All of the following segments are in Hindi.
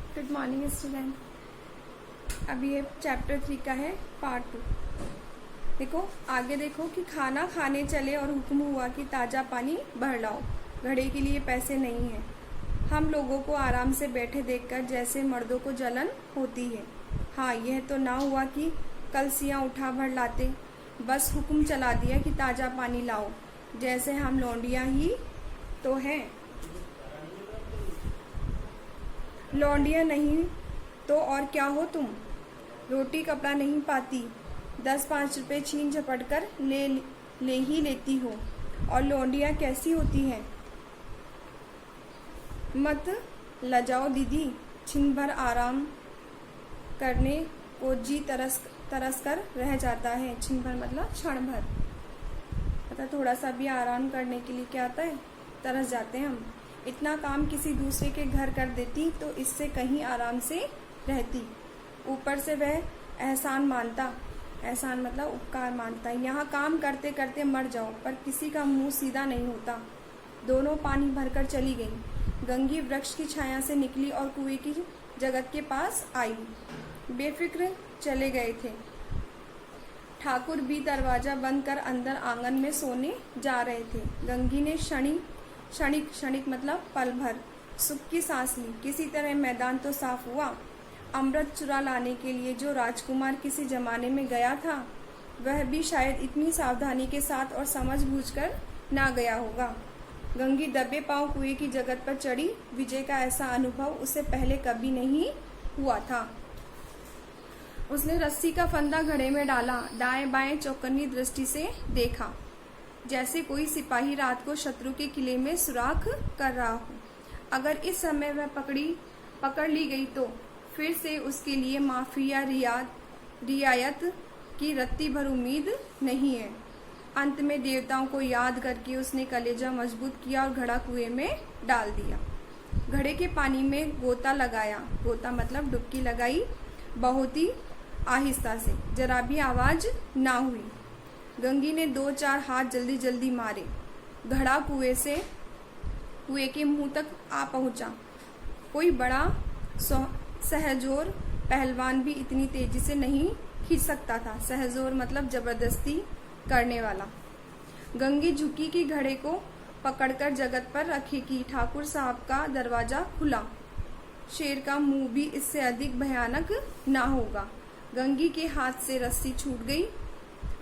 Good morning student. अब ये चैप्टर 3 का है पार्ट 2। देखो आगे देखो कि खाना खाने चले और हुक्म हुआ कि ताज़ा पानी भर लाओ, घड़े के लिए पैसे नहीं हैं। हम लोगों को आराम से बैठे देखकर जैसे मर्दों को जलन होती है। हाँ, यह तो ना हुआ कि कलसियाँ उठा भर लाते, बस हुक्म चला दिया कि ताज़ा पानी लाओ, जैसे हम लौंडियाँ ही तो हैं। लौंडिया नहीं तो और क्या हो तुम? रोटी कपड़ा नहीं पाती, 10-5 रुपए छीन झपट कर ले ही लेती हो। और लौंडिया कैसी होती हैं? मत लजाओ दीदी, छिन भर आराम करने को जी तरस कर रह जाता है। छिन भर मतलब क्षण भर, मतलब थोड़ा सा भी आराम करने के लिए क्या आता है, तरस जाते हैं हम। इतना काम किसी दूसरे के घर कर देती तो इससे कहीं आराम से रहती। ऊपर से वह एहसान मानता, एहसान मतलब उपकार मानता। यहाँ काम करते करते मर जाओ, पर किसी का मुंह सीधा नहीं होता। दोनों पानी भरकर चली गईं। गंगी वृक्ष की छाया से निकली और कुएं की जगत के पास आई। बेफिक्र चले गए थे। ठाकुर भी दरवाजा बंद कर अंदर आंगन में सोने जा रहे थे। गंगी ने क्षणिक मतलब पल भर सुख की सांस ली। किसी तरह मैदान तो साफ हुआ। अमृत चुरा लाने के लिए जो राजकुमार किसी जमाने में गया था, वह भी शायद इतनी सावधानी के साथ और समझ बूझकर ना गया होगा। गंगी दबे पांव कुएं की जगत पर चढ़ी। विजय का ऐसा अनुभव उसे पहले कभी नहीं हुआ था। उसने रस्सी का फंदा घड़े में डाला, दाएं बाएं चौकन्नी दृष्टि से देखा, जैसे कोई सिपाही रात को शत्रु के किले में सुराख कर रहा हो। अगर इस समय वह पकड़ ली गई तो फिर से उसके लिए माफी या रियायत की रत्ती भर उम्मीद नहीं है। अंत में देवताओं को याद करके उसने कलेजा मजबूत किया और घड़ा कुएं में डाल दिया। घड़े के पानी में गोता लगाया, गोता मतलब डुबकी लगाई, बहुत ही आहिस्ता से, जरा भी आवाज ना हुई। गंगी ने 2-4 हाथ जल्दी जल्दी मारे। घड़ा कुएं के मुंह तक आ पहुंचा। कोई बड़ा सहजोर पहलवान भी इतनी तेजी से नहीं खींच सकता था। सहजोर मतलब जबरदस्ती करने वाला। गंगी झुकी कि घड़े को पकड़कर जगत पर रखे कि ठाकुर साहब का दरवाजा खुला। शेर का मुंह भी इससे अधिक भयानक ना होगा। गंगी के हाथ से रस्सी छूट गई।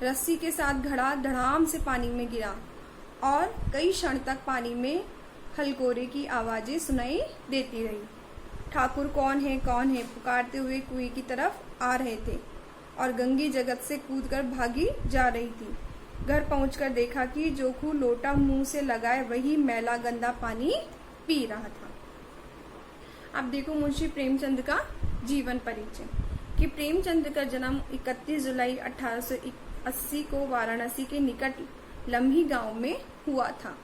रस्सी के साथ घड़ा धड़ाम से पानी में गिरा और कई क्षण तक पानी में हलकोरे की आवाजें सुनाई देती रही। ठाकुर कौन है पुकारते हुए कुएं की तरफ आ रहे थे और गंगी जगत से कूदकर भागी जा रही थी। घर पहुंचकर देखा कि जोखू लोटा मुंह से लगाए वही मैला गंदा पानी पी रहा था। अब देखो मुंशी प्रेमचंद का जीवन परिचय कि प्रेमचंद का जन्म 31 जुलाई 1880 को वाराणसी के निकट लम्ही गांव में हुआ था।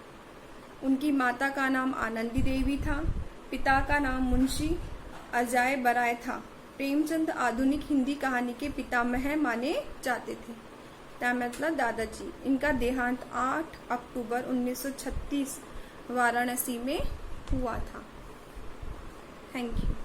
उनकी माता का नाम आनंदी देवी था। पिता का नाम मुंशी अजय बराय था। प्रेमचंद आधुनिक हिंदी कहानी के पितामह माने जाते थे, मतलब दादाजी। इनका देहांत 8 अक्टूबर 1936 वाराणसी में हुआ था। Thank you.